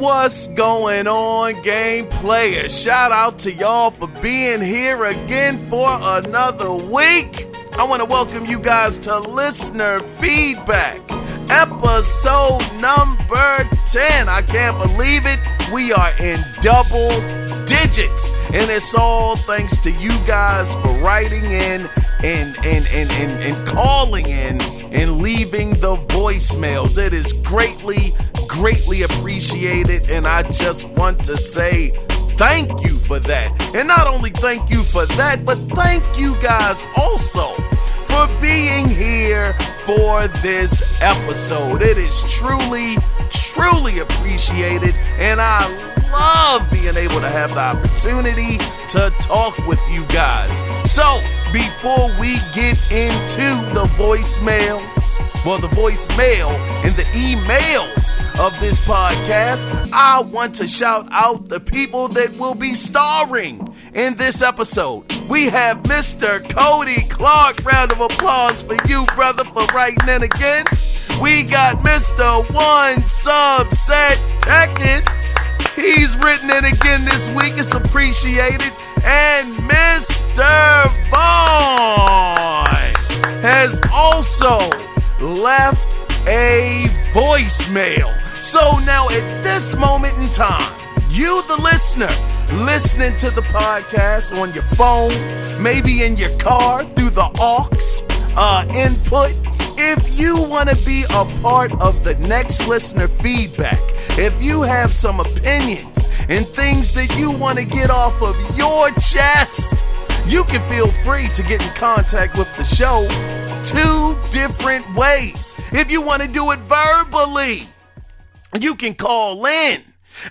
What's going on, game players? Shout out to y'all for being here again for another week. I want to welcome you guys to Listener Feedback, episode number 10. I can't believe it. We are in double digits, and it's all thanks to you guys for writing in and calling in and leaving the voicemails. It is greatly appreciated, and I just want to say thank you for that. And not only thank you for that, but thank you guys also for being here for this episode. It is truly appreciated, and I love being able to have the opportunity to talk with you guys. So, before we get into the voicemail and the emails of this podcast, I want to shout out the people that will be starring in this episode. We have Mr. Cody Clark. Round of applause for you, brother, for writing in again. We got Mr. One Subset Tekken. He's written in again this week. It's appreciated. And Mr. Vaughn has also left a voicemail. So now at this moment in time, you, the listener, listening to the podcast on your phone, maybe in your car through the aux input, if you want to be a part of the next listener feedback, if you have some opinions and things that you want to get off of your chest, you can feel free to get in contact with the show 2 different ways. If you want to do it verbally, you can call in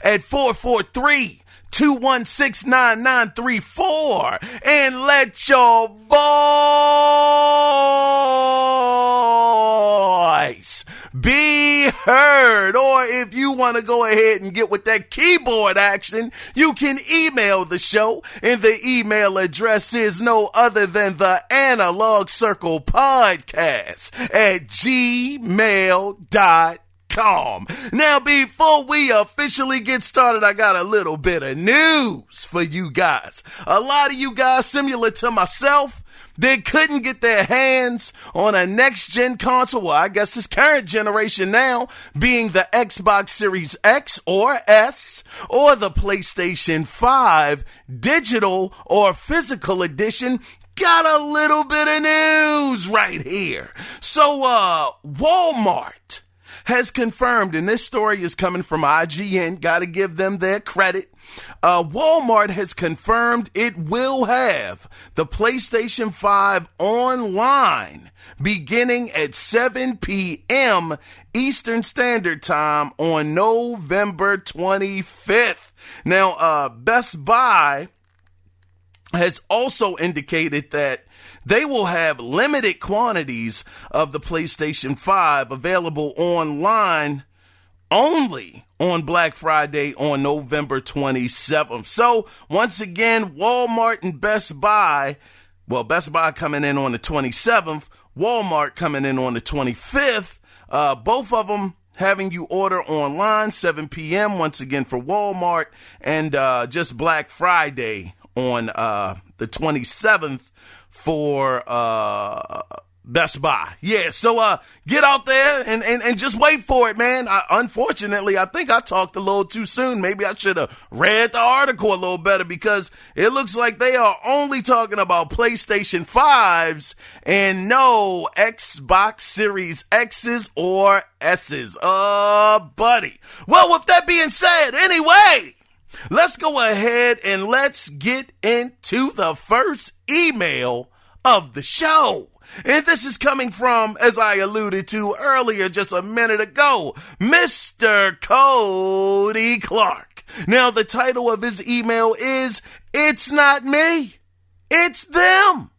at 443-216-9934 and let your voice be heard. Or if you want to go ahead and get with that keyboard action, you can email the show, and the email address is no other than the Analog Circle Podcast at gmail.com. Now, before we officially get started, I got a little bit of news for you guys. A lot of you guys, similar to myself, they couldn't get their hands on a next-gen console. Well, I guess it's current generation now, being the Xbox Series X or S or the PlayStation 5 digital or physical edition. Got a little bit of news right here. So, Walmart has confirmed, and this story is coming from IGN, gotta give them their credit. Walmart has confirmed it will have the PlayStation 5 online beginning at 7 p.m. Eastern Standard Time on November 25th. Now, Best Buy has also indicated that they will have limited quantities of the PlayStation 5 available online only on Black Friday on November 27th. So, once again, Walmart and Best Buy, well, Best Buy coming in on the 27th, Walmart coming in on the 25th, both of them having you order online, 7 p.m. once again for Walmart, and just Black Friday on the 27th for Best Buy. Yeah, so get out there and just wait for it, man. Unfortunately, I think I talked a little too soon. Maybe I should have read the article a little better, because it looks like they are only talking about PlayStation 5s and no Xbox Series X's or S's. Buddy. Well, with that being said, anyway, let's go ahead and let's get into the first email of the show. And this is coming from, as I alluded to earlier just a minute ago, Mr. Cody Clark. Now, the title of his email is, "It's Not Me, It's Them."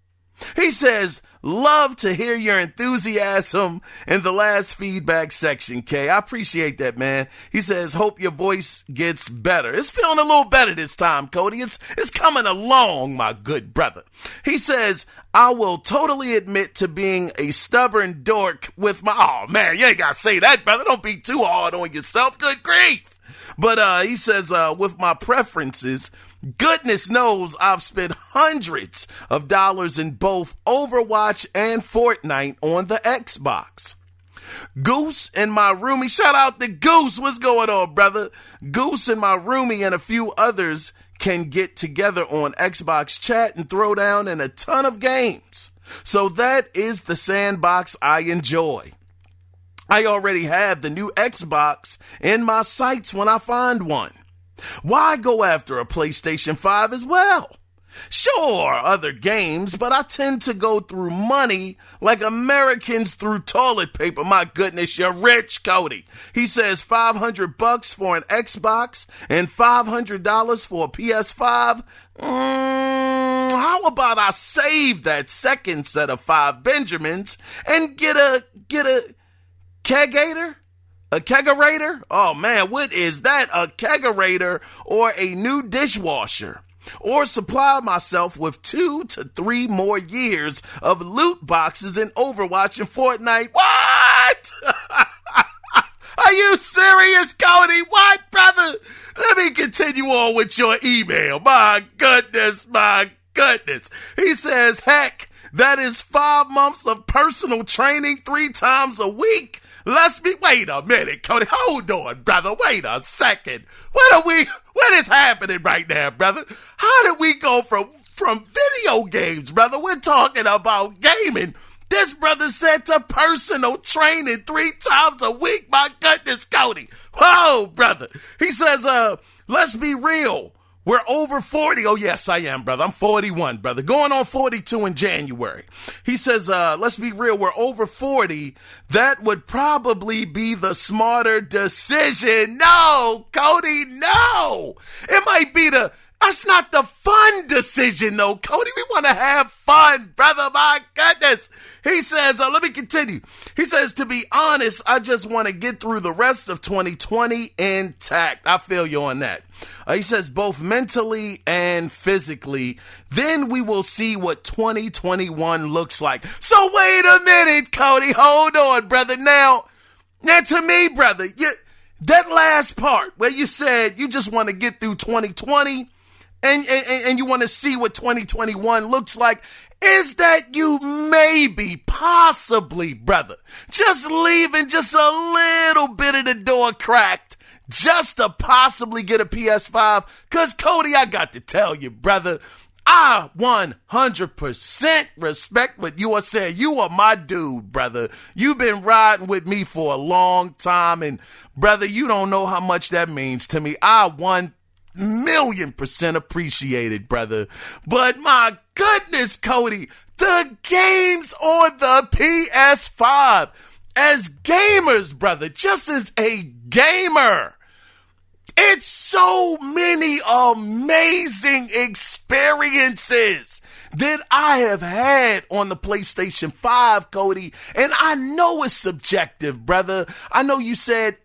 He says, "Love to hear your enthusiasm in the last feedback section, K." I appreciate that, man. He says, "Hope your voice gets better." It's feeling a little better this time, Cody. It's coming along, my good brother. He says, "I will totally admit to being a stubborn dork with my..." Oh, man, you ain't got to say that, brother. Don't be too hard on yourself. Good grief. But he says, with my preferences, goodness knows I've spent hundreds of dollars in both Overwatch and Fortnite on the Xbox. Goose and my roomie, shout out to Goose. What's going on, brother? Goose and my roomie and a few others can get together on Xbox chat and throw down in a ton of games. So that is the sandbox I enjoy. I already have the new Xbox in my sights when I find one. Why go after a PlayStation 5 as well? Sure, other games, but I tend to go through money like Americans through toilet paper. My goodness, you're rich, Cody. He says $500 for an Xbox and $500 for a PS5. How about I save that second set of 5 Benjamins and get a kegator? A kegerator? Oh man, what is that? A kegerator or a new dishwasher? Or supply myself with 2 to 3 more years of loot boxes in Overwatch and Fortnite. What? Are you serious, Cody? What, brother? Let me continue on with your email. My goodness. He says, heck, that is 5 months of personal training 3 times a week. Wait a minute, Cody. Hold on, brother. Wait a second. What is happening right now, brother? How did we go from video games, brother? We're talking about gaming. This brother said to personal training 3 times a week. My goodness, Cody. Whoa, brother. He says, let's be real. We're over 40. Oh, yes, I am, brother. I'm 41, brother. Going on 42 in January. He says, let's be real. We're over 40. That would probably be the smarter decision. No, Cody, no. It might be that's not the fun decision, though, Cody. We want to have fun, brother. My goodness. He says, let me continue. He says, to be honest, I just want to get through the rest of 2020 intact. I feel you on that. He says, both mentally and physically. Then we will see what 2021 looks like. So wait a minute, Cody. Hold on, brother. Now to me, brother, that last part where you said you just want to get through 2020 and you want to see what 2021 looks like, is that you maybe, possibly, brother, just leaving just a little bit of the door cracked just to possibly get a PS5? Because, Cody, I got to tell you, brother, I 100% respect what you are saying. You are my dude, brother. You've been riding with me for a long time, and, brother, you don't know how much that means to me. I 1,000,000% appreciate it, brother. But my goodness, Cody, the games on the PS5, as gamers, brother, just as a gamer, it's so many amazing experiences that I have had on the PlayStation 5, Cody. And I know it's subjective, brother. I know you said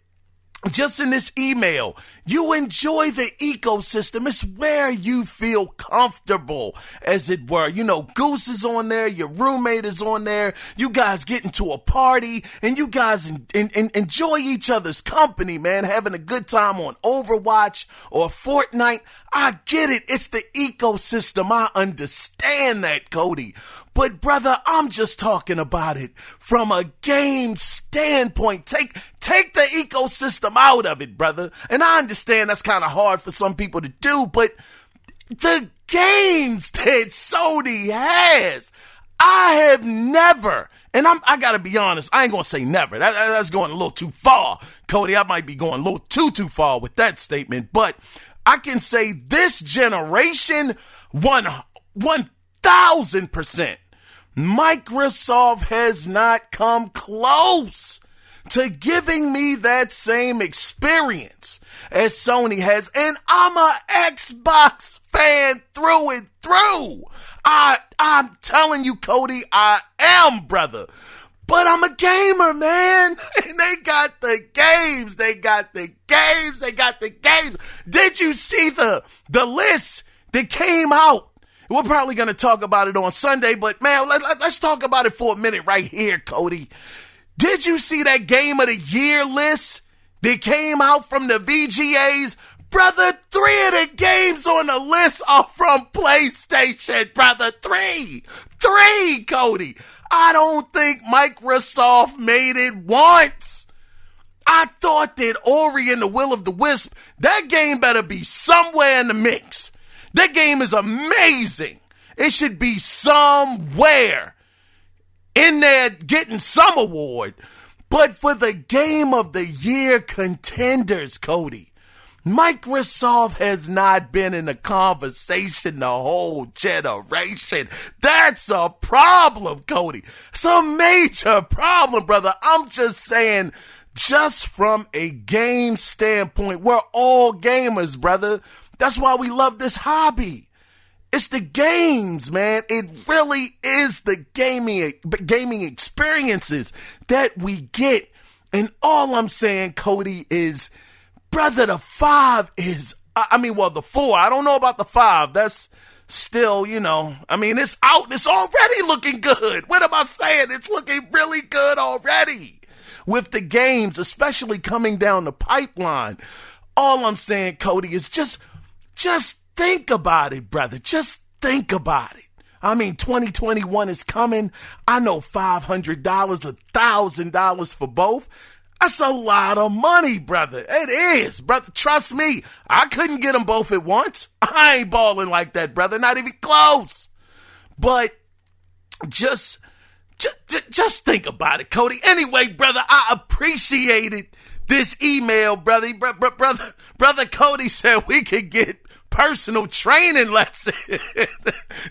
just in this email, you enjoy the ecosystem. It's where you feel comfortable, as it were. You know, Goose is on there. Your roommate is on there. You guys get into a party and you guys enjoy each other's company, man, having a good time on Overwatch or Fortnite. I get it. It's the ecosystem. I understand that, Cody. But, brother, I'm just talking about it from a game standpoint. Take the ecosystem out of it, brother. And I understand that's kind of hard for some people to do, but the games that Sony has, I have never, and I gotta be honest, I ain't gonna say never. That's going a little too far, Cody. I might be going a little too far with that statement, but I can say this generation, 1,000%. Microsoft has not come close to giving me that same experience as Sony has. And I'm a Xbox fan through and through. I'm telling you, Cody, I am, brother. But I'm a gamer, man. And they got the games. Did you see the list that came out? We're probably going to talk about it on Sunday, but man, let's talk about it for a minute right here, Cody. Did you see that Game of the Year list that came out from the VGAs. Brother, 3 of the games on the list are from PlayStation, brother. 3, Cody. I don't think Microsoft made it once. I thought that Ori and the Will of the Wisp, that game better be somewhere in the mix. That game is amazing. It should be somewhere in there getting some award. But for the Game of the Year contenders, Cody, Microsoft has not been in the conversation the whole generation. That's a problem, Cody. It's a major problem, brother. I'm just saying, just from a game standpoint, we're all gamers, brother. That's why we love this hobby. It's the games, man. It really is the gaming experiences that we get. And all I'm saying, Cody, is, brother, the 5 is, the 4. I don't know about the 5. That's still, it's out. It's already looking good. What am I saying? It's looking really good already with the games, especially coming down the pipeline. All I'm saying, Cody, is just think about it, brother. Just think about it. 2021 is coming. I know $500, $1,000 for both. That's a lot of money, brother. It is, brother. Trust me. I couldn't get them both at once. I ain't balling like that, brother. Not even close. But just think about it, Cody. Anyway, brother, I appreciated this email, brother. Brother Cody said we could get personal training lessons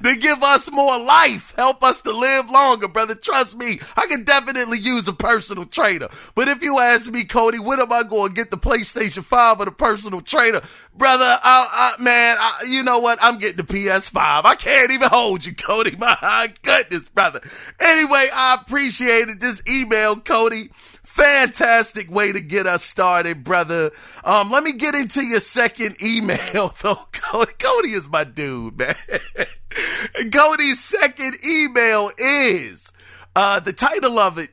to give us more life, help us to live longer, brother. Trust me, I can definitely use a personal trainer. But if you ask me, Cody, when am I going to get the PlayStation 5 or the personal trainer? Brother, you know what? I'm getting the PS5. I can't even hold you, Cody. My goodness, brother. Anyway, I appreciated this email, Cody. Fantastic way to get us started, brother. Let me get into your second email, though. Cody is my dude, man. Cody's second email is, the title of it,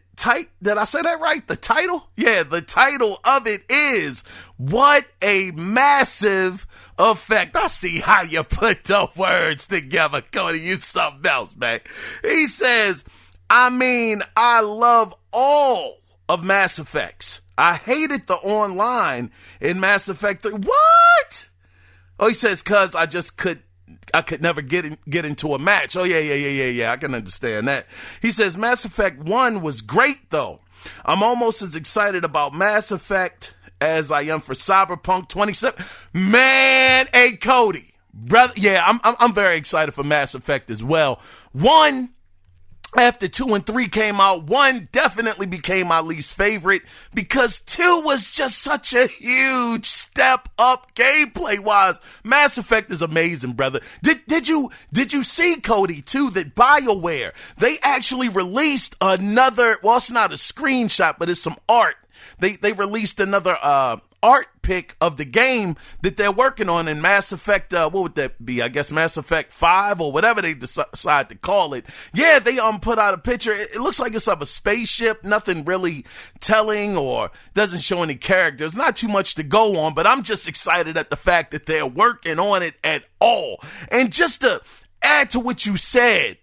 did I say that right? The title? Yeah, the title of it is, What a Massive Effect. I see how you put the words together, Cody. You something else, man. He says, I love all of Mass Effects. I hated the online in Mass Effect 3. What? Oh, he says, cause I could never get into a match. Oh, yeah. I can understand that. He says, Mass Effect 1 was great, though. I'm almost as excited about Mass Effect as I am for Cyberpunk 27. Man, hey, Cody. Brother, yeah, I'm very excited for Mass Effect as well. 1, after 2 and 3 came out, 1 definitely became my least favorite because 2 was just such a huge step up gameplay wise. Mass Effect is amazing, brother. Did you see, Cody, too, that BioWare, they actually released another, well, it's not a screenshot, but it's some art. They released another art pick of the game that they're working on in Mass Effect, what would that be? I guess Mass Effect 5 or whatever they decide to call it. Yeah, they put out a picture. It looks like it's of a spaceship, nothing really telling or doesn't show any characters. Not too much to go on, but I'm just excited at the fact that they're working on it at all. And just to add to what you said,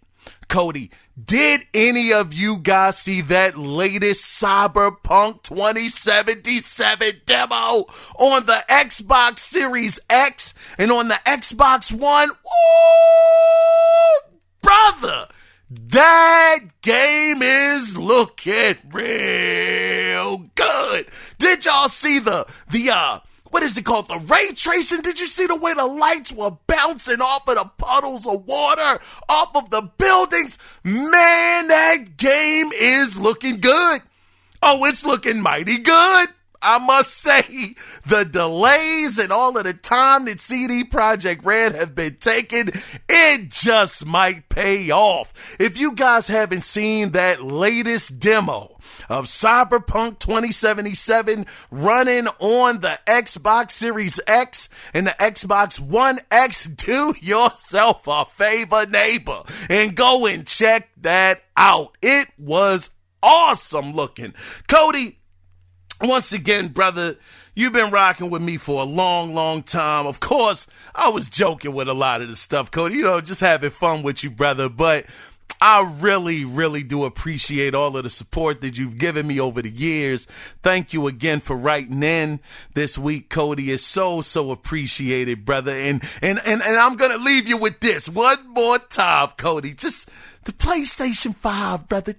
Cody, did any of you guys see that latest Cyberpunk 2077 demo on the Xbox Series X and on the Xbox One? Ooh, brother, that game is looking real good. Did y'all see the what is it called? The ray tracing? Did you see the way the lights were bouncing off of the puddles of water, off of the buildings? Man, that game is looking good. Oh, it's looking mighty good. I must say, the delays and all of the time that CD Projekt Red have been taking, it just might pay off. If you guys haven't seen that latest demo of Cyberpunk 2077 running on the Xbox Series X and the Xbox One X, do yourself a favor, neighbor, and go and check that out. It was awesome looking. Cody, Once again, brother, you've been rocking with me for a long, long time. Of course, I was joking with a lot of the stuff, Cody, just having fun with you, brother. But I really, really do appreciate all of the support that you've given me over the years. Thank you again for writing in this week, Cody. It's so, so appreciated, brother. And I'm going to leave you with this one more time, Cody. Just the PlayStation 5, brother.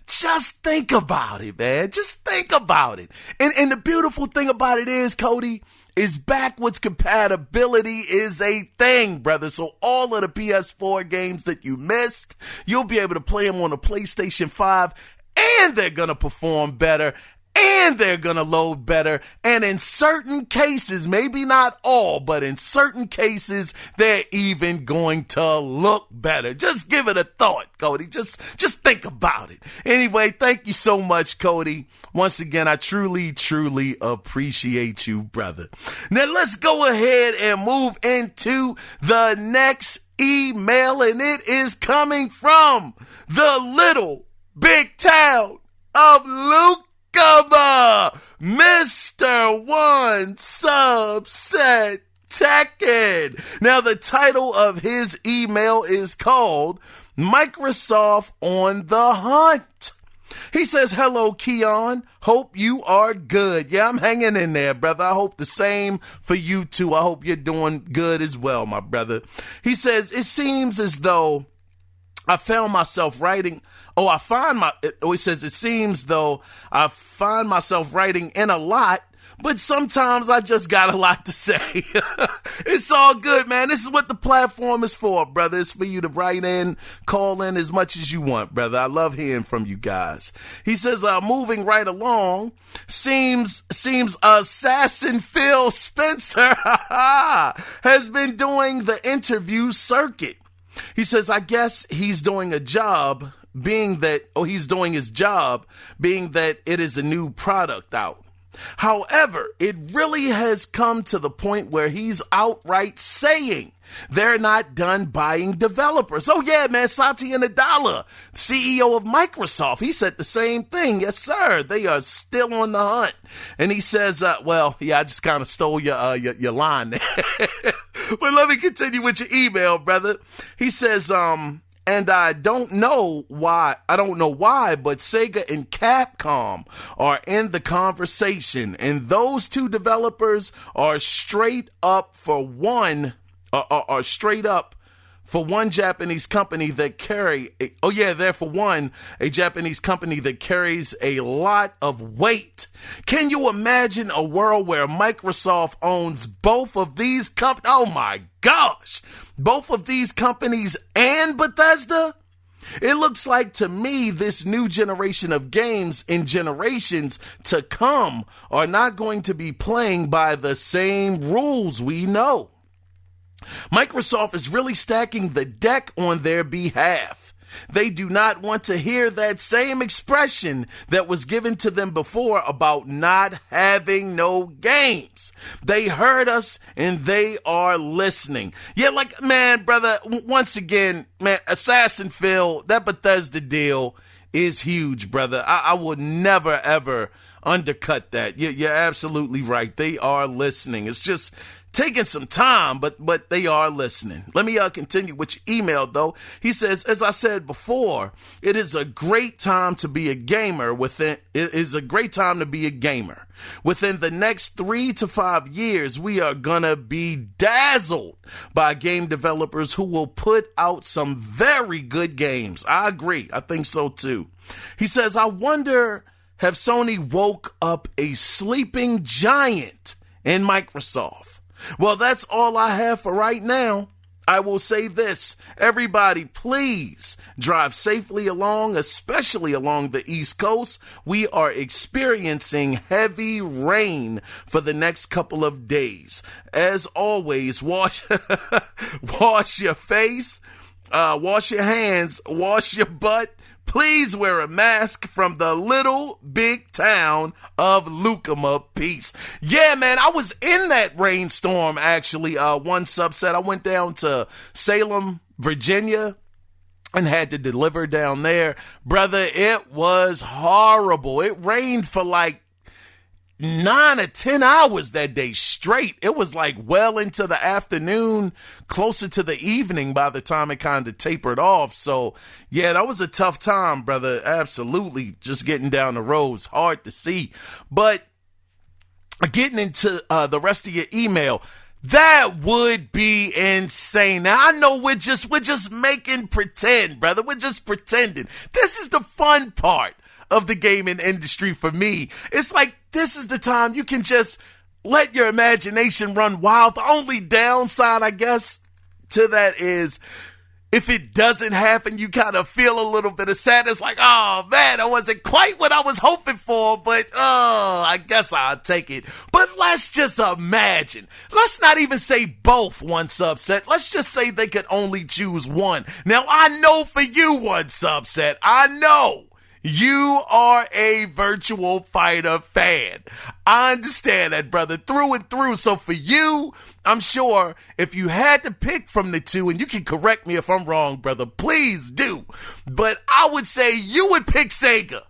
Just think about it, man. Just think about it. And the beautiful thing about it is, Cody, is backwards compatibility is a thing, brother. So all of the PS4 games that you missed, you'll be able to play them on the PlayStation 5, and they're going to perform better, and they're going to load better. And in certain cases, maybe not all, but in certain cases, they're even going to look better. Just give it a thought, Cody. Just think about it. Anyway, thank you so much, Cody. Once again, I truly, truly appreciate you, brother. Now, let's go ahead and move into the next email, and it is coming from the little big town of Luke. Mr. One Subset Tekken. Now, the title of his email is called Microsoft on the Hunt. He says, hello, Kiaun. Hope you are good. Yeah, I'm hanging in there, brother. I hope the same for you, too. I hope you're doing good as well, my brother. He says, it seems as though I found myself writing. He says, it seems though I find myself writing in a lot, but sometimes I just got a lot to say. It's all good, man. This is what the platform is for, brother. It's for you to write in, call in as much as you want, brother. I love hearing from you guys. He says, moving right along, seems Assassin Phil Spencer has been doing the interview circuit. He says, I guess he's doing his job, being that it is a new product out. However, it really has come to the point where he's outright saying they're not done buying developers. Oh yeah, man, Satya Nadella, CEO of Microsoft, he said the same thing. Yes, sir. They are still on the hunt. And he says, I just kind of stole your line there. But let me continue with your email, brother. He says, and I don't know why, but Sega and Capcom are in the conversation, and those two developers are straight up for one Japanese company that a Japanese company that carries a lot of weight. Can you imagine a world where Microsoft owns both of these companies? Oh my gosh, both of these companies and Bethesda? It looks like to me this new generation of games in generations to come are not going to be playing by the same rules we know. Microsoft is really stacking the deck on their behalf. They do not want to hear that same expression that was given to them before about not having no games. They heard us and they are listening. Yeah, man, brother, once again, man, Assassin Phil, that Bethesda deal is huge, brother. I would never, ever undercut that. You're absolutely right. They are listening. It's just taking some time, but they are listening. Let me continue with your email, though. He says, as I said before, it is a great time to be a gamer. Within the next 3 to 5 years, we are gonna be dazzled by game developers who will put out some very good games. I agree. I think so too. He says, I wonder, have Sony woke up a sleeping giant in Microsoft? Well, that's all I have for right now. I will say this, everybody, please drive safely along, especially along the East Coast. We are experiencing heavy rain for the next couple of days. As always, wash your face, wash your hands, wash your butt. Please wear a mask from the little big town of Lucama. Peace. Yeah, man, I was in that rainstorm, actually. One subset, I went down to Salem, Virginia, and had to deliver down there. Brother, it was horrible. It rained for like 9 or 10 hours that day straight. It was like well into the afternoon, closer to the evening by the time it kind of tapered off. So yeah, that was a tough time, brother. Absolutely. Just getting down the road's hard to see. But getting into the rest of your email, that would be insane. Now, I know we're just making pretend, brother. We're just pretending. This is the fun part of the gaming industry for me. It's like this is the time you can just let your imagination run wild. The only downside, I guess, to that is if it doesn't happen, you kind of feel a little bit of sadness, like, oh man, that wasn't quite what I was hoping for, but I guess I'll take it. But let's just imagine. Let's not even say both one subset. Let's just say they could only choose one. Now, I know for you, one subset, I know you are a Virtual Fighter fan. I understand that, brother, through and through. So for you, I'm sure if you had to pick from the two, and you can correct me if I'm wrong, brother, please do. But I would say you would pick Sega.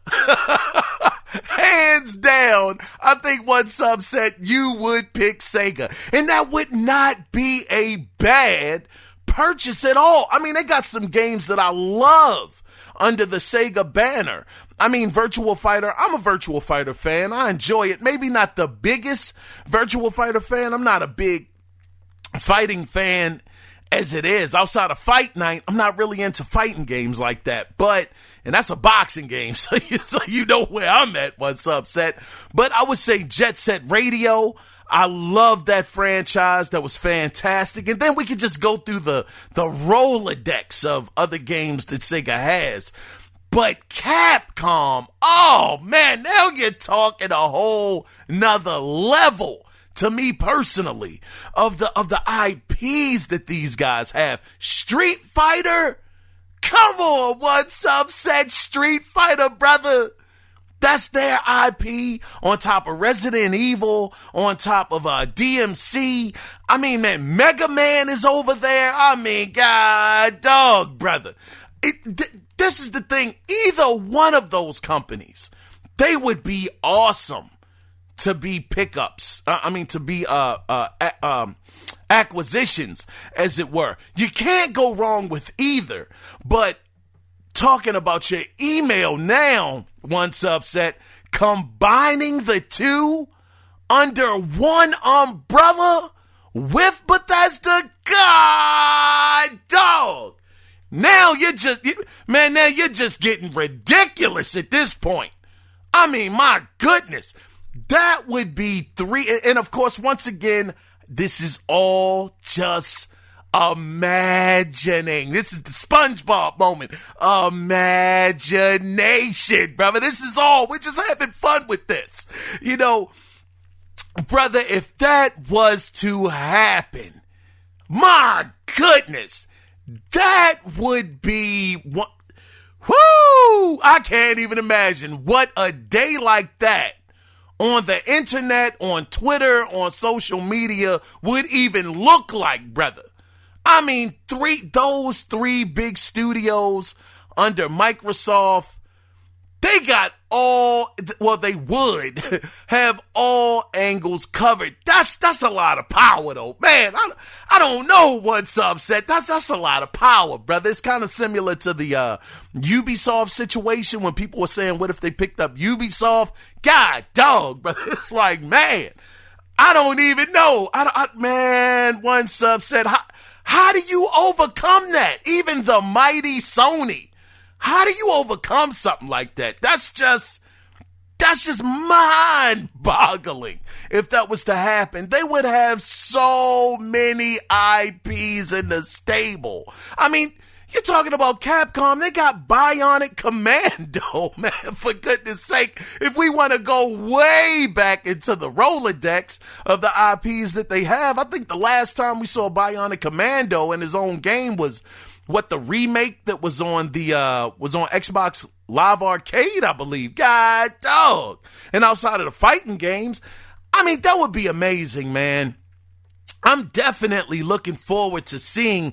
Hands down, I think one subset, you would pick Sega. And that would not be a bad purchase at all. I mean, they got some games that I love under the Sega banner. I mean, Virtual Fighter, I'm a Virtual Fighter fan. I enjoy it. Maybe not the biggest Virtual Fighter fan. I'm not a big fighting fan as it is. Outside of Fight Night, I'm not really into fighting games like that. And that's a boxing game, so you know where I'm at, one subset. But I would say Jet Set Radio, I love that franchise. That was fantastic. And then we could just go through the Rolodex of other games that Sega has. But Capcom, oh man, now you're talking a whole nother level to me personally of the IPs that these guys have. Street Fighter, come on, one subset, Street Fighter, brother. That's their IP on top of Resident Evil, on top of DMC. I mean, man, Mega Man is over there. I mean, God dog, brother. This is the thing. Either one of those companies, they would be awesome to be pickups. To be acquisitions, as it were. You can't go wrong with either. But talking about your email now, one subset, combining the two under one umbrella with Bethesda, God dog. Now you're just getting ridiculous at this point. I mean, my goodness, that would be three. And of course, once again, this is all just imagining. This is the SpongeBob moment. Imagination, brother. This is all. We're just having fun with this. You know, brother, if that was to happen, my goodness, that would be what. Whoo! I can't even imagine what a day like that on the internet, on Twitter, on social media would even look like, brother. I mean, those three big studios under Microsoft, they got they would have all angles covered. That's a lot of power, though. Man, I don't know one subset. That's a lot of power, brother. It's kind of similar to the Ubisoft situation when people were saying, what if they picked up Ubisoft? God dog, brother. It's like, man, I don't even know. Man, one subset. How do you overcome that? Even the mighty Sony. How do you overcome something like that? That's just mind-boggling. If that was to happen, they would have so many IPs in the stable. I mean, you're talking about Capcom. They got Bionic Commando, man, for goodness sake. If we want to go way back into the Rolodex of the IPs that they have, I think the last time we saw Bionic Commando in his own game was the remake that was on Xbox Live Arcade, I believe. God dog. And outside of the fighting games, I mean, that would be amazing, man. I'm definitely looking forward to seeing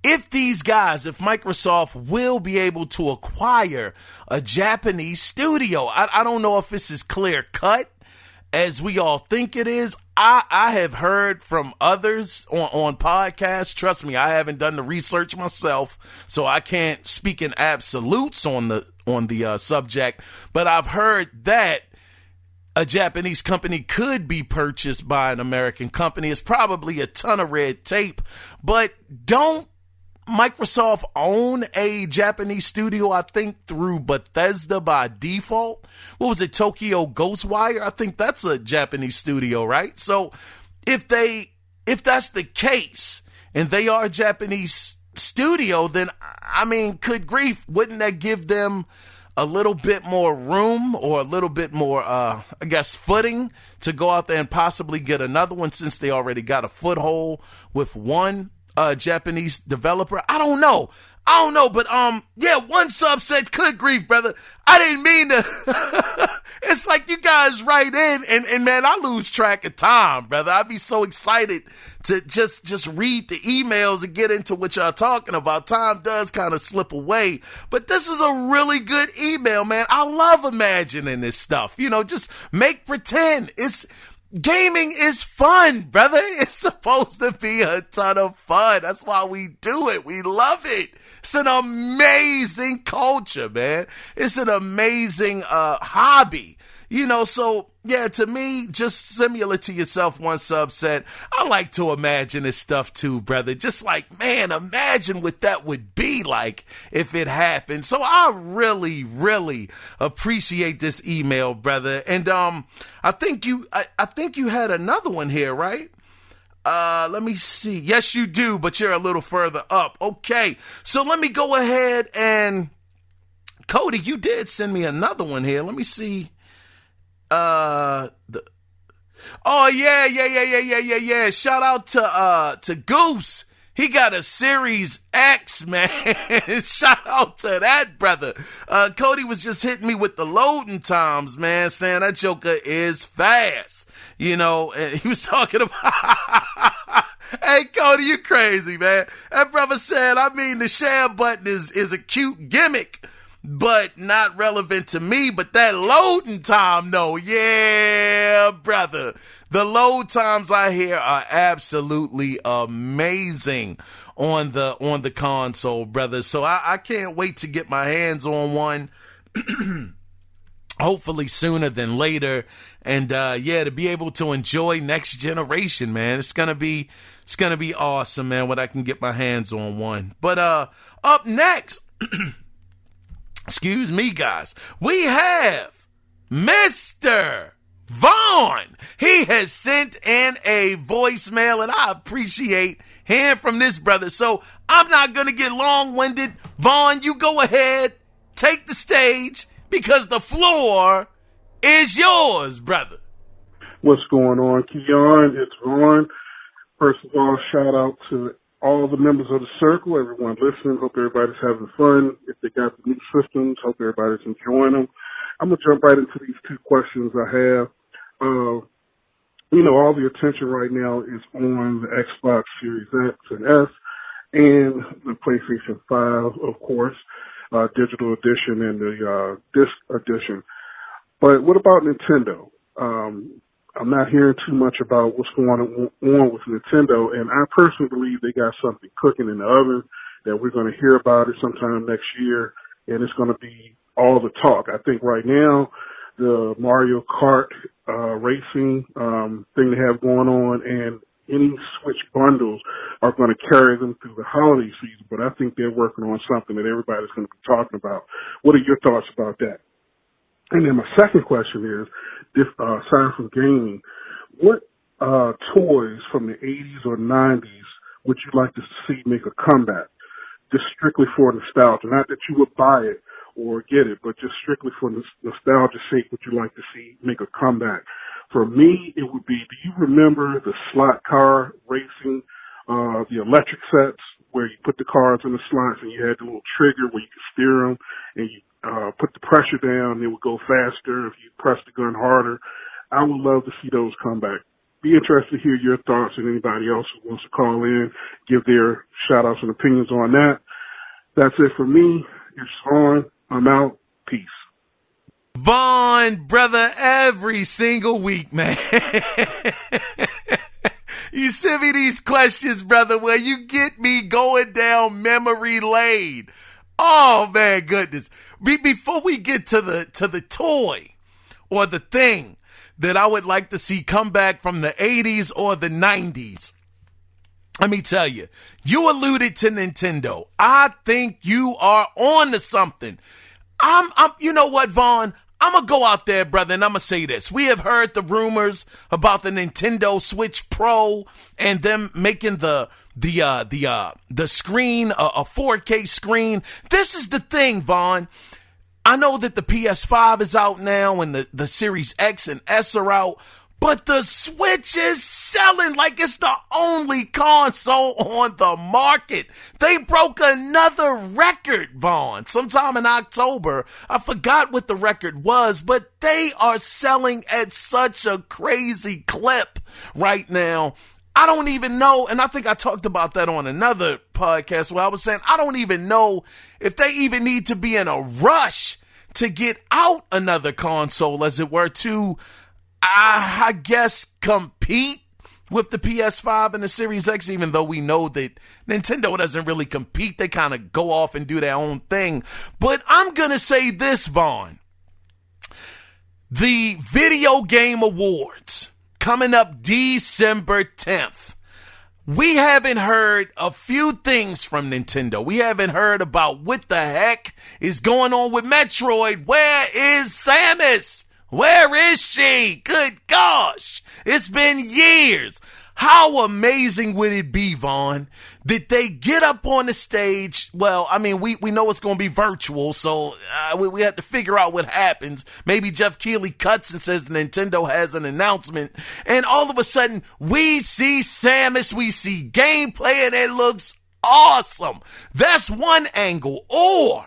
if Microsoft will be able to acquire a Japanese studio. I don't know if this is clear cut as we all think it is. I have heard from others on podcasts. Trust me, I haven't done the research myself, so I can't speak in absolutes on the subject. But I've heard that a Japanese company could be purchased by an American company. It's probably a ton of red tape, but don't Microsoft own a Japanese studio, I think, through Bethesda by default? What was it, Tokyo Ghostwire? I think that's a Japanese studio, right? So if that's the case and they are a Japanese studio, then, I mean, good grief, wouldn't that give them a little bit more room or a little bit more, footing to go out there and possibly get another one, since they already got a foothold with one Japanese developer? I don't know, but one sub said, good grief, brother, I didn't mean to. It's like you guys write in and man, I lose track of time, brother. I'd be so excited to just read the emails and get into what y'all talking about. Time does kind of slip away, but this is a really good email, man. I love imagining this stuff, just make pretend. Gaming is fun, brother. It's supposed to be a ton of fun. That's why we do it. We love it. It's an amazing culture, man. It's an amazing hobby. So yeah, to me, just similar to yourself, one sub said, I like to imagine this stuff too, brother. Just like, man, imagine what that would be like if it happened. So I really, really appreciate this email, brother. And I think you had another one here, right? Let me see. Yes, you do, but you're a little further up. Okay, so let me go ahead and Cody, you did send me another one here. Let me see. Yeah. Shout out to Goose. He got a Series X, man. Shout out to that, brother. Cody was just hitting me with the loading times, man, saying that joker is fast. He was talking about, hey, Cody, you crazy, man. That brother said, the share button is a cute gimmick, but not relevant to me. But that loading time, though, yeah, brother. The load times I hear are absolutely amazing on the console, brother. So I can't wait to get my hands on one. Hopefully sooner than later. And to be able to enjoy next generation, man. It's gonna be awesome, man, when I can get my hands on one. But up next, excuse me, guys, we have Mr. Vaughn. He has sent in a voicemail, and I appreciate hearing from this brother. So I'm not going to get long-winded. Vaughn, you go ahead, take the stage, because the floor is yours, brother. What's going on, Kiaun? It's Vaughn. First of all, shout out to all the members of the circle, everyone listening. Hope everybody's having fun. If they got the new systems, hope everybody's enjoying them. I'm going to jump right into these two questions I have. All the attention right now is on the Xbox Series X and S and the PlayStation 5, of course, digital edition and the disc edition. But what about Nintendo? I'm not hearing too much about what's going on with Nintendo, and I personally believe they got something cooking in the oven that we're going to hear about it sometime next year, and it's going to be all the talk. I think right now the Mario Kart racing thing they have going on and any Switch bundles are going to carry them through the holiday season, but I think they're working on something that everybody's going to be talking about. What are your thoughts about that? And then my second question is, aside from gaming, what toys from the 80s or 90s would you like to see make a comeback? Just strictly for nostalgia. Not that you would buy it or get it, but just strictly for nostalgia's sake, would you like to see make a comeback? For me, it would be, do you remember the slot car racing, the electric sets where you put the cars in the slots and you had the little trigger where you could steer them and you put the pressure down and it would go faster if you press the gun harder? I would love to see those come back. Be interested to hear your thoughts and anybody else who wants to call in, give their shout-outs and opinions on that. That's it for me. It's on. I'm out. Peace. Vaughn, brother, every single week, man. You send me these questions, brother, where you get me going down memory lane. Oh, man, goodness. Before we get to the toy or the thing that I would like to see come back from the 80s or the 90s, let me tell you, you alluded to Nintendo. I think you are on to something. You know what, Vaughn? I'm going to go out there, brother, and I'm going to say this. We have heard the rumors about the Nintendo Switch Pro and them making the screen, a 4K screen. This is the thing, Vaughn. I know that the PS5 is out now and the Series X and S are out, but the Switch is selling like it's the only console on the market. They broke another record, Vaughn, sometime in October. I forgot what the record was, but they are selling at such a crazy clip right now. I don't even know, and I think I talked about that on another podcast where I was saying I don't even know if they even need to be in a rush to get out another console, as it were, to I guess compete with the PS5 and the Series X, even though we know that Nintendo doesn't really compete. They kind of go off and do their own thing. But I'm going to say this, Vaughn. The Video Game Awards coming up December 10th. We haven't heard a few things from Nintendo. We haven't heard about what the heck is going on with Metroid. Where is Samus? Where is she? Good gosh. It's been years. How amazing would it be, Vaughn, that they get up on the stage? Well, I mean, we know it's going to be virtual, so we have to figure out what happens. Maybe Jeff Keighley cuts and says Nintendo has an announcement, and all of a sudden, we see Samus, we see gameplay, and it looks awesome. That's one angle. Or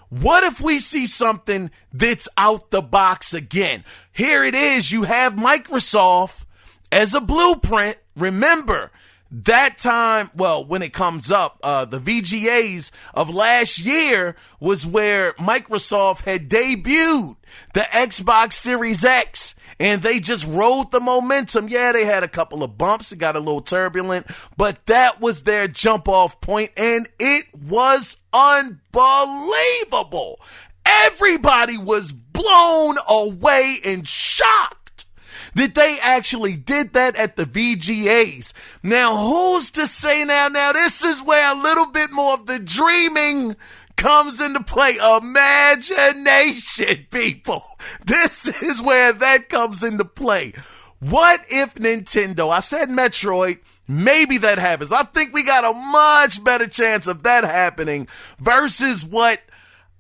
what if we see something that's out the box again? Here it is. You have Microsoft as a blueprint. Remember, that time, well, when it comes up, the VGAs of last year was where Microsoft had debuted the Xbox Series X, and they just rode the momentum. Yeah, they had a couple of bumps. It got a little turbulent, but that was their jump off point, and it was unbelievable. Everybody was blown away and shocked that they actually did that at the VGAs. Now, who's to say now this is where a little bit more of the dreaming comes into play. Imagination, people. This is where that comes into play. What if Nintendo, I said Metroid, maybe that happens. I think we got a much better chance of that happening versus what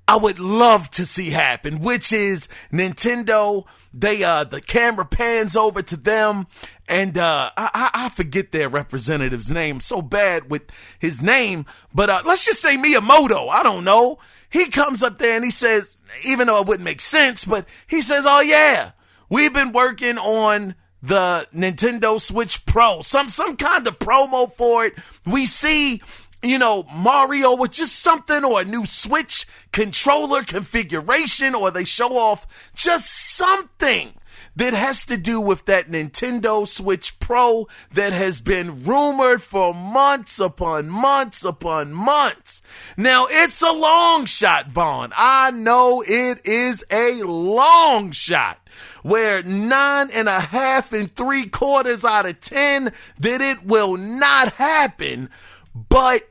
I would love to see happen, which is Nintendo. The camera pans over to them, and I forget their representative's name. So bad with his name, but let's just say Miyamoto. I don't know. He comes up there and he says, even though it wouldn't make sense, but he says, "Oh yeah, we've been working on the Nintendo Switch Pro, some kind of promo for it. We see, Mario with just something, or a new Switch controller configuration, or they show off just something that has to do with that Nintendo Switch Pro that has been rumored for months upon months upon months." Now, it's a long shot, Vaughn. I know it is a long shot, where 9.5 3/4 out of 10 that it will not happen. But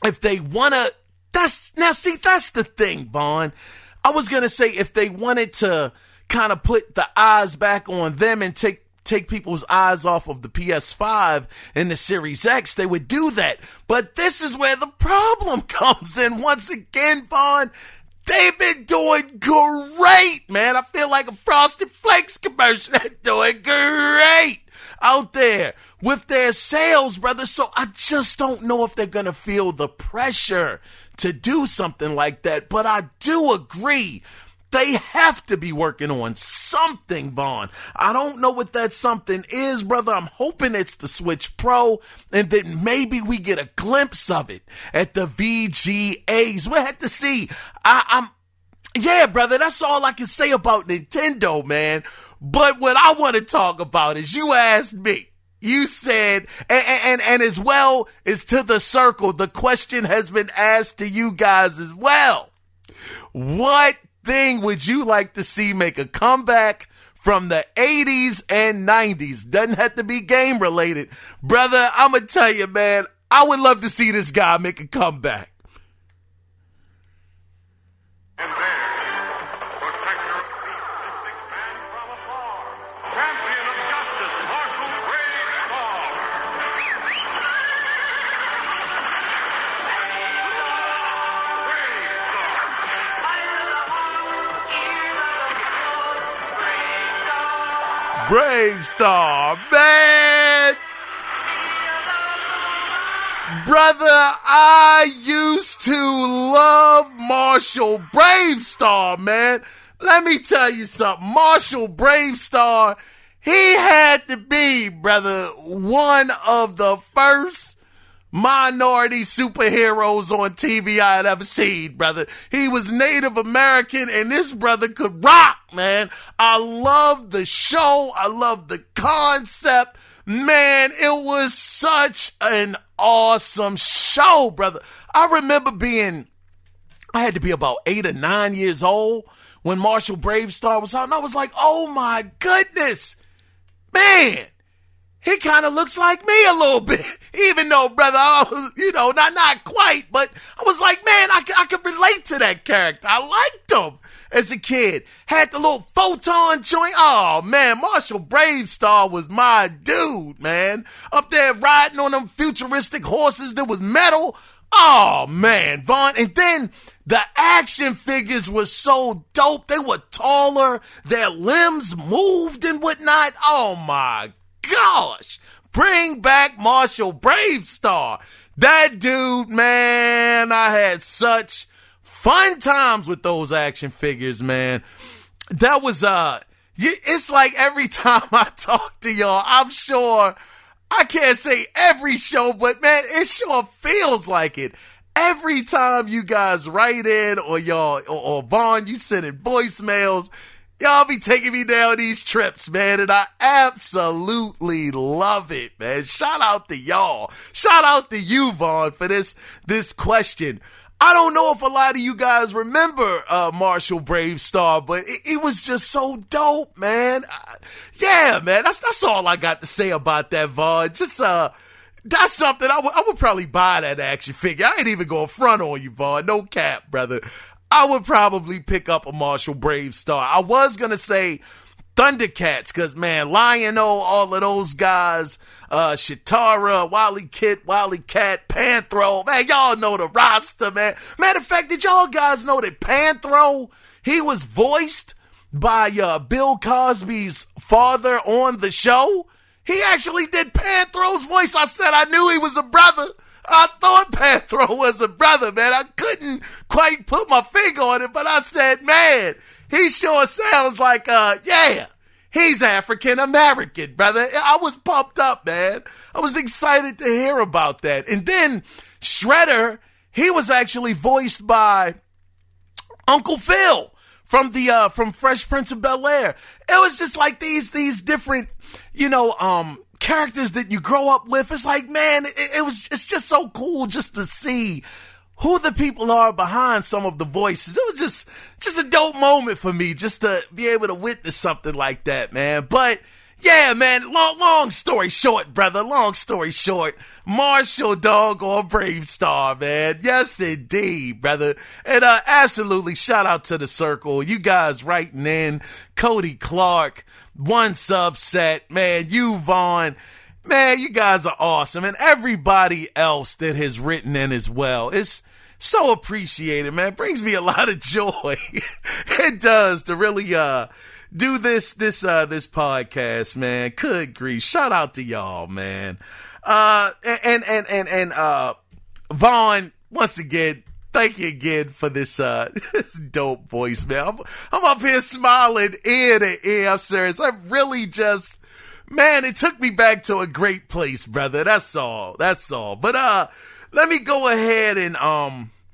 if they want to, that's the thing, Vaughn. I was going to say, if they wanted to kind of put the eyes back on them and take people's eyes off of the PS5 and the Series X, they would do that. But this is where the problem comes in. Once again, Vaughn, they've been doing great, man. I feel like a Frosted Flakes commercial. They're doing great out there with their sales, brother. So I just don't know if they're going to feel the pressure to do something like that. But I do agree, they have to be working on something, Vaughn. I don't know what that something is, brother. I'm hoping it's the Switch Pro, and then maybe we get a glimpse of it at the VGAs. We'll have to see. Yeah, brother, that's all I can say about Nintendo, man. But what I want to talk about is you asked me. You said, and as well as to the circle, the question has been asked to you guys as well. What thing would you like to see make a comeback from the 80s and 90s? Doesn't have to be game related. Brother, I'm going to tell you, man, I would love to see this guy make a comeback. And there, protector of peace, mystic man from afar, champion of justice, Marshal Brave Star. Brave Star, man. Brother, I used to love Marshal Brave Star, man. Let me tell you something. Marshal Brave Star, he had to be, brother, one of the first minority superheroes on TV I had ever seen, brother. He was Native American, and this brother could rock, man. I love the show. I love the concept. Man, it was such an awesome show, brother. I remember I had to be about 8 or 9 years old when Marshal Brave Star was out, and I was like, oh my goodness, man. He kind of looks like me a little bit, even though, brother, I was, not quite, but I was like, man, I could relate to that character. I liked him as a kid. Had the little photon joint. Oh, man, Marshal Brave Star was my dude, man. Up there riding on them futuristic horses that was metal. Oh, man, Vaughn. And then the action figures were so dope. They were taller. Their limbs moved and whatnot. Oh, my gosh, bring back Marshal Brave Star. That dude, man, I had such fun times with those action figures, man. That was, it's like every time I talk to y'all, I'm sure, I can't say every show, but man, it sure feels like it. Every time you guys write in or y'all, or Vaughn, you send in voicemails, y'all be taking me down these trips, man, and I absolutely love it, man. Shout out to y'all. Shout out to you, Vaughn, for this question. I don't know if a lot of you guys remember Marshal Brave Star, but it was just so dope, man. Yeah, man, that's all I got to say about that, Vaughn. Just that's something I would probably buy that action figure. I ain't even gonna front on you, Vaughn. No cap, brother. I would probably pick up a Marshal Brave Star. I was going to say Thundercats because, man, Lion-O, all of those guys, Shatara, Wily Cat, Panthro. Man, y'all know the roster, man. Matter of fact, did y'all guys know that Panthro, he was voiced by Bill Cosby's father on the show? He actually did Panthro's voice. I said I knew he was a brother. I thought Panthro was a brother, man. I couldn't quite put my finger on it, but I said, man, he sure sounds like, he's African-American, brother. I was pumped up, man. I was excited to hear about that. And then Shredder, he was actually voiced by Uncle Phil from Fresh Prince of Bel-Air. It was just like these different, characters that you grow up with. It's like, man, it's just so cool just to see who the people are behind some of the voices. It was just a dope moment for me just to be able to witness something like that, man. But yeah, man, long story short, brother, Marshal doggone Brave Star, man. Yes, indeed, brother. And absolutely shout out to the circle. You guys writing in, Cody Clark, One Subset, man, you, Vaughn, man, you guys are awesome. And everybody else that has written in as well. It's so appreciated, man. It brings me a lot of joy. It does to really do this podcast, man. Good grief. Shout out to y'all, man. And Vaughn, once again, thank you again for this this dope voice, man. I'm up here smiling ear to ear. I'm serious. I really just, man, it took me back to a great place, brother. That's all. But let me go ahead and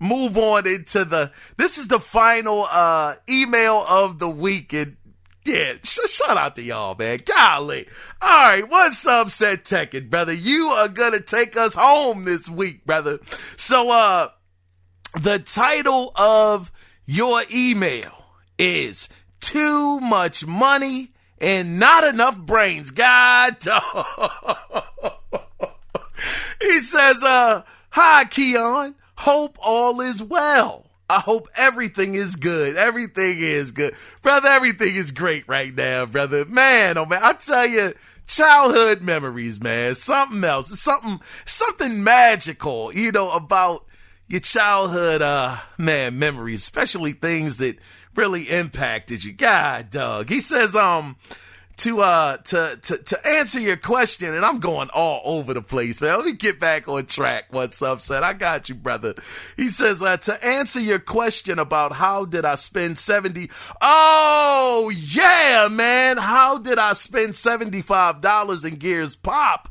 move on into this is the final email of the week. And yeah, shout out to y'all, man. Golly. All right, what's up, Set Tekken, brother? You are gonna take us home this week, brother. So, the title of your email is Too Much Money and Not Enough Brains. God dog. He says, hi, Kiaun. Hope all is well. I hope everything is good. Everything is good. Brother, everything is great right now, brother. Man, oh man, I tell you, childhood memories, man. Something else. Something magical, about your childhood, memories, especially things that really impacted you. God, dog. He says, to answer your question, and I'm going all over the place, man. Let me get back on track. What's up, son? I got you, brother. He says, to answer your question about how did I spend Oh, yeah, man. How did I spend $75 in Gears Pop?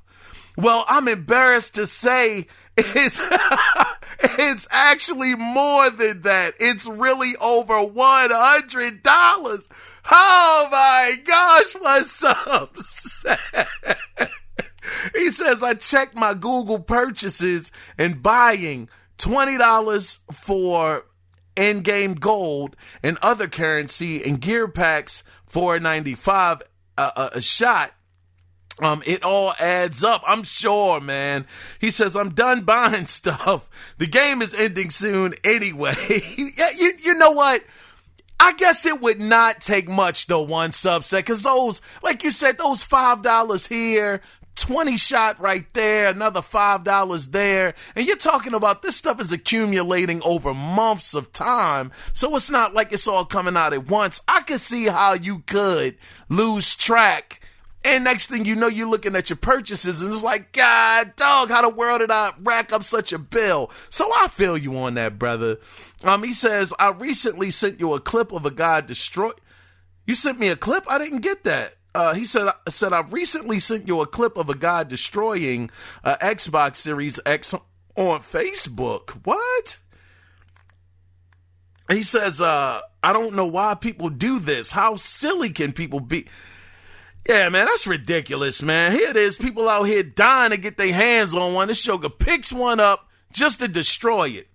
Well, I'm embarrassed to say it's actually more than that. It's really over $100. Oh my gosh, what's up? He says, I checked my Google purchases and buying $20 for in-game gold and other currency and gear packs $4.95 a shot. It all adds up, I'm sure, man. He says, I'm done buying stuff. The game is ending soon anyway. You know what? I guess it would not take much, though, one subset, because those, like you said, those $5 here, 20 shot right there, another $5 there, and you're talking about this stuff is accumulating over months of time, so it's not like it's all coming out at once. I could see how you could lose track. And next thing you know, you're looking at your purchases and it's like, God, dog, how the world did I rack up such a bill? So I feel you on that, brother. He says, I recently sent you a clip of a guy You sent me a clip? I didn't get that. He said, I recently sent you a clip of a guy destroying Xbox Series X on Facebook. What? He says, I don't know why people do this. How silly can people be? Yeah, man, that's ridiculous, man. Here it is, people out here dying to get their hands on one. This sugar picks one up just to destroy it.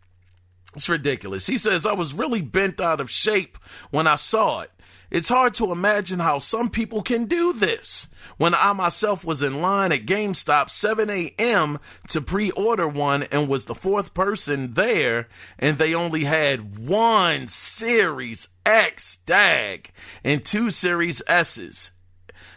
It's ridiculous. He says, I was really bent out of shape when I saw it. It's hard to imagine how some people can do this. When I myself was in line at GameStop 7 a.m. to pre-order one and was the fourth person there, and they only had one Series X DAG and two Series S's.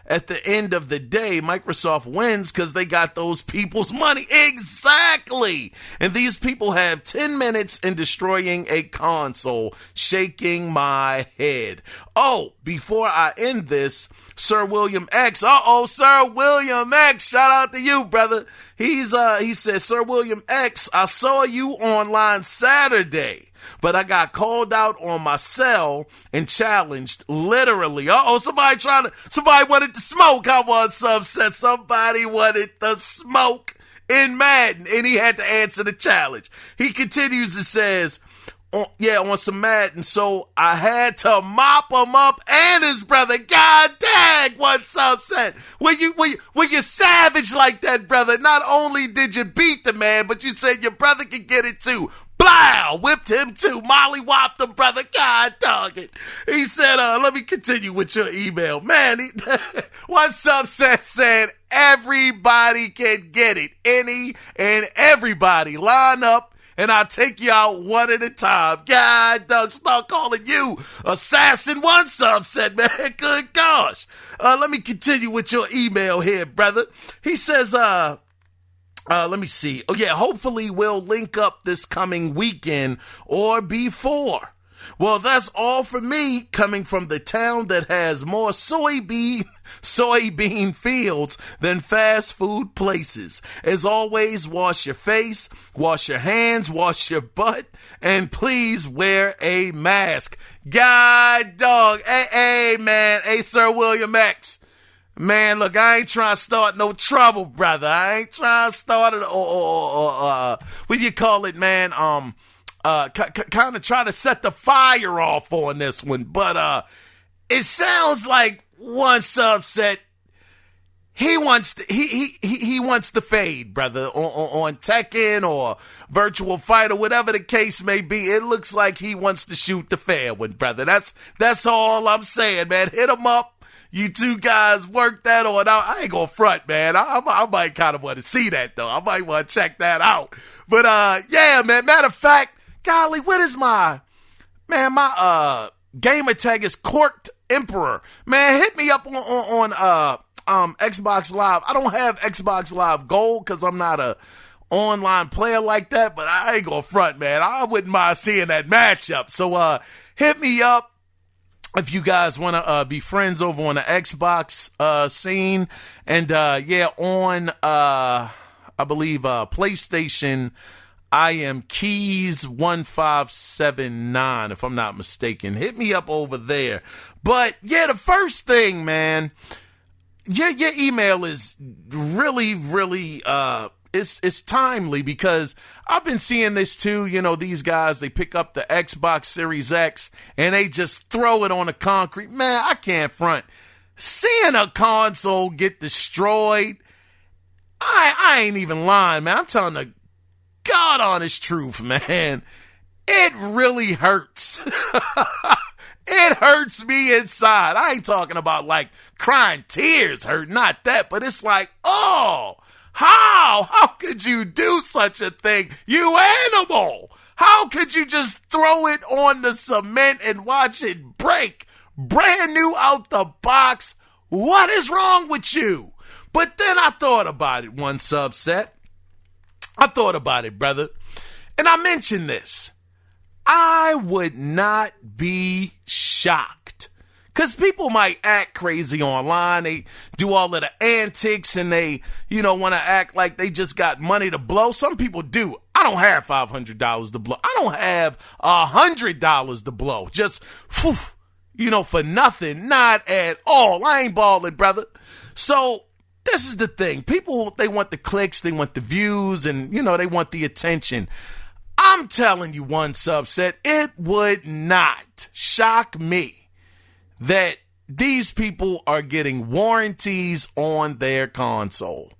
At the end of the day, Microsoft wins because they got those people's money. Exactly. And these people have 10 minutes in destroying a console. Shaking my head. Oh, before I end this, Sir William X. Sir William X. Shout out to you, brother. He says, Sir William X, I saw you online Saturday. But I got called out on my cell and challenged, literally. Somebody wanted to smoke. I was upset. Somebody wanted the smoke in Madden, and he had to answer the challenge. He continues and says, on some Madden, so I had to mop him up and his brother. God dang, what's upset? When you savage like that, brother, not only did you beat the man, but you said your brother could get it too. Blow! Whipped him too. Molly whopped him, brother. God dog it. He said, let me continue with your email. Man, what's up, said everybody can get it. Any and everybody line up and I'll take you out one at a time. God dog, start calling you Assassin One subset, man. Good gosh. Let me continue with your email here, brother. He says, let me see. Oh, yeah, hopefully we'll link up this coming weekend or before. Well, that's all for me, coming from the town that has more soybean fields than fast food places. As always, wash your face, wash your hands, wash your butt, and please wear a mask. God dog. Hey, man. Hey, Sir William X. Man, look, I ain't trying to start no trouble, brother. I ain't trying to start it, what do you call it, man? kind of try to set the fire off on this one, but it sounds like One Subset, he wants to fade, brother, on Tekken or Virtual Fight or whatever the case may be. It looks like he wants to shoot the fair one, brother. That's all I'm saying, man. Hit him up. You two guys work that on out. I ain't gonna front, man. I might kind of want to see that, though. I might want to check that out. But, yeah, man. Matter of fact, golly, what is my gamer tag is Corked Emperor. Man, hit me up on Xbox Live. I don't have Xbox Live Gold because I'm not a online player like that, but I ain't gonna front, man. I wouldn't mind seeing that matchup. So, hit me up. If you guys want to be friends over on the Xbox scene. And, on, I believe, PlayStation, I am Keys1579, if I'm not mistaken. Hit me up over there. But, yeah, the first thing, man, your email is really, really, it's timely because I've been seeing this too. You know, these guys, they pick up the Xbox Series X and they just throw it on the concrete. Man, I can't front. Seeing a console get destroyed, I ain't even lying, man. I'm telling the God honest truth, man. It really hurts. It hurts me inside. I ain't talking about like crying tears hurt, not that, but it's like, oh, how could you do such a thing, you animal? How could you just throw it on the cement and watch it break? Brand new out the box. What is wrong with you? But then I thought about it, One Subset. I thought about it, brother. And I mentioned this. I would not be shocked. Because people might act crazy online. They do all of the antics and they, want to act like they just got money to blow. Some people do. I don't have $500 to blow. I don't have $100 to blow. Just, for nothing. Not at all. I ain't balling, brother. So this is the thing. People, they want the clicks. They want the views and, they want the attention. I'm telling you, One Subset, it would not shock me that these people are getting warranties on their console.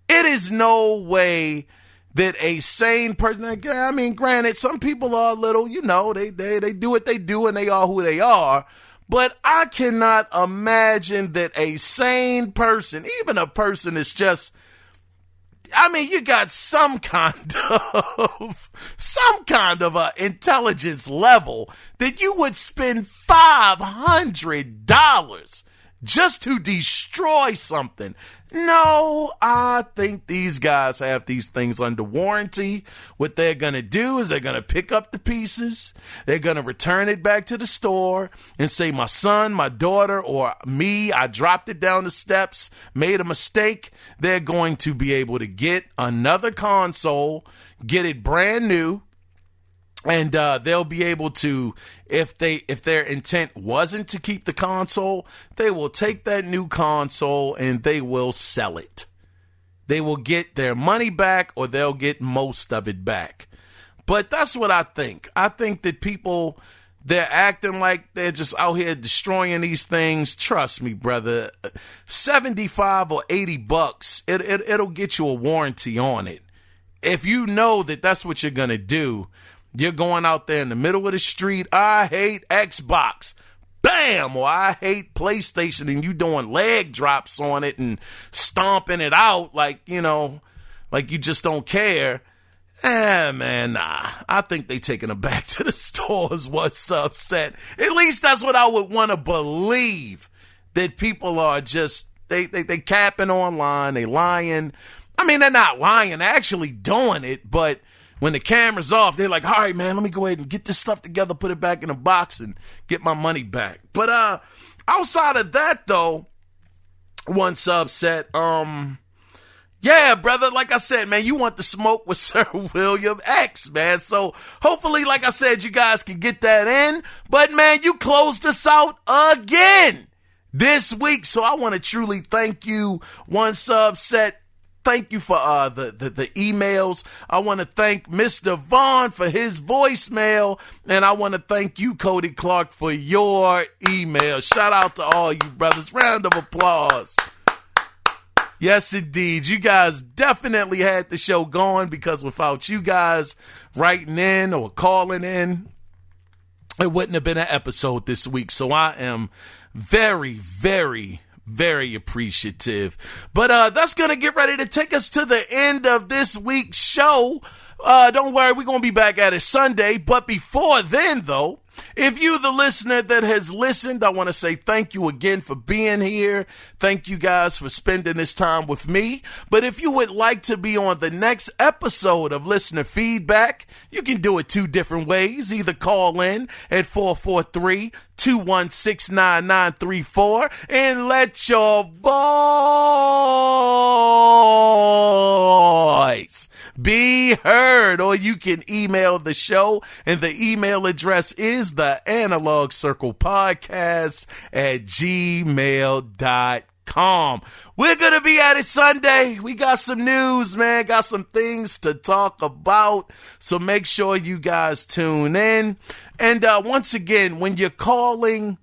It is no way that a sane person, I mean, granted, some people are a little, they do what they do and they are who they are, but I cannot imagine that a sane person, even a person that's just, you got some kind of intelligence level that you would spend $500 just to destroy something. No, I think these guys have these things under warranty. What they're going to do is they're going to pick up the pieces. They're going to return it back to the store and say, my son, my daughter, or me, I dropped it down the steps, made a mistake. They're going to be able to get another console, get it brand new. And they'll be able to, if their intent wasn't to keep the console, they will take that new console and they will sell it. They will get their money back or they'll get most of it back. But that's what I think. I think that people, they're acting like they're just out here destroying these things. Trust me, brother, 75 or 80 bucks, it'll get you a warranty on it. If you know that that's what you're going to do, you're going out there in the middle of the street. I hate Xbox. Bam! Or I hate PlayStation, and you doing leg drops on it and stomping it out like you just don't care. Man, nah. I think they taking it back to the stores. What's upset? At least that's what I would want to believe. That people are just they capping online. They lying. They're not lying. They're actually doing it, but when the camera's off, they're like, all right, man, let me go ahead and get this stuff together, put it back in a box, and get my money back. But outside of that, though, One Subset, yeah, brother, like I said, man, you want the smoke with Sir William X, man. So hopefully, like I said, you guys can get that in. But, man, you closed us out again this week. So I want to truly thank you, One Subset. thank you for the emails. I want to thank Mr. Vaughn for his voicemail. And I want to thank you, Cody Clark, for your email. Shout out to all you brothers. Round of applause. Yes, indeed. You guys definitely had the show going, because without you guys writing in or calling in, it wouldn't have been an episode this week. So I am very, very, very appreciative. But that's going to get ready to take us to the end of this week's show. Don't worry, we're going to be back at it Sunday. But before then, though, if you, the listener that has listened, I want to say thank you again for being here. Thank you guys for spending this time with me. But if you would like to be on the next episode of Listener Feedback, you can do it two different ways. Either call in at 443-216-9934 and let your voice be heard. Or you can email the show, and the email address is the Analog Circle Podcast at gmail.com. We're going to be at it Sunday. We got some news, man. Got some things to talk about. So make sure you guys tune in. And once again, when you're calling,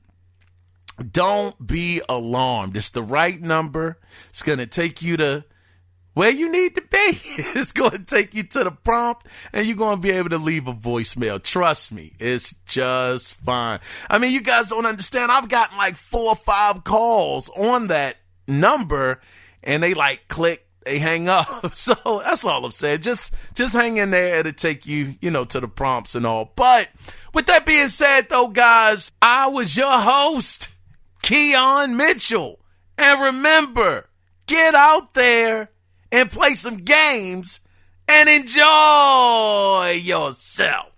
don't be alarmed. It's the right number. It's going to take you to where you need to be. It's going to take you to the prompt, and you're going to be able to leave a voicemail. Trust me, it's just fine. I mean, you guys don't understand. I've gotten like 4 or 5 calls on that number, and they like click, they hang up. So that's all I'm saying. Just hang in there. It'll take you, to the prompts and all. But with that being said, though, guys, I was your host, Kiaun Mitchell. And remember, get out there and play some games and enjoy yourself.